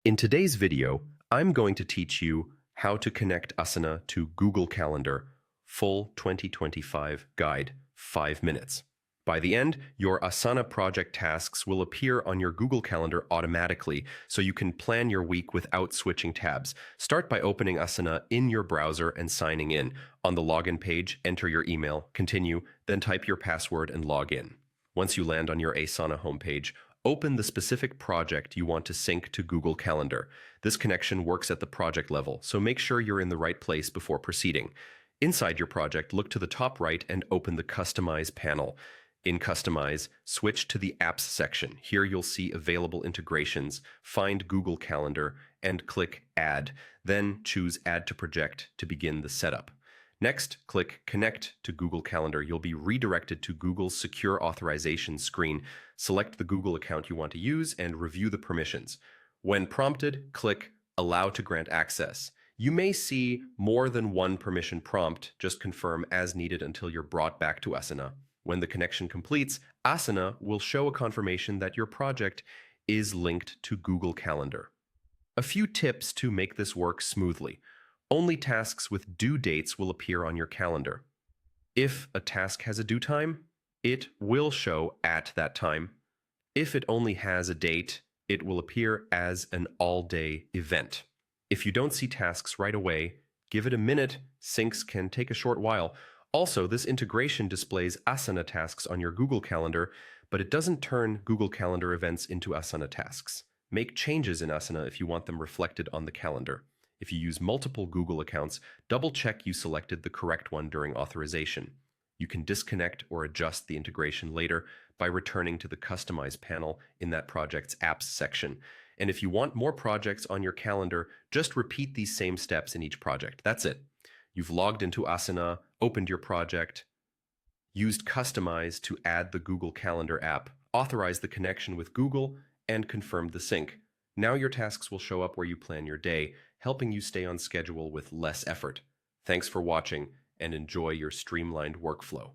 In today's video, I'm going to teach you how to connect Asana to Google Calendar, full 2025 guide, 5 minutes. By the end, your Asana project tasks will appear on your Google Calendar automatically, so you can plan your week without switching tabs. Start by opening Asana in your browser and signing in. On the login page, enter your email, continue, then type your password and log in. Once you land on your Asana homepage, open the specific project you want to sync to Google Calendar. This connection works at the project level, so make sure you're in the right place before proceeding. Inside your project, look to the top right and open the Customize panel. In Customize, switch to the Apps section. Here you'll see available integrations, find Google Calendar, and click Add. Then choose Add to Project to begin the setup. Next, click Connect to Google Calendar. You'll be redirected to Google's secure authorization screen. Select the Google account you want to use and review the permissions. When prompted, click Allow to grant access. You may see more than one permission prompt. Just confirm as needed until you're brought back to Asana. When the connection completes, Asana will show a confirmation that your project is linked to Google Calendar. A few tips to make this work smoothly. Only tasks with due dates will appear on your calendar. If a task has a due time, it will show at that time. If it only has a date, it will appear as an all-day event. If you don't see tasks right away, give it a minute. Syncs can take a short while. Also, this integration displays Asana tasks on your Google Calendar, but it doesn't turn Google Calendar events into Asana tasks. Make changes in Asana if you want them reflected on the calendar. If you use multiple Google accounts, double-check you selected the correct one during authorization. You can disconnect or adjust the integration later by returning to the Customize panel in that project's Apps section. And if you want more projects on your calendar, just repeat these same steps in each project. That's it. You've logged into Asana, opened your project, used Customize to add the Google Calendar app, authorized the connection with Google, and confirmed the sync. Now your tasks will show up where you plan your day, helping you stay on schedule with less effort. Thanks for watching and enjoy your streamlined workflow.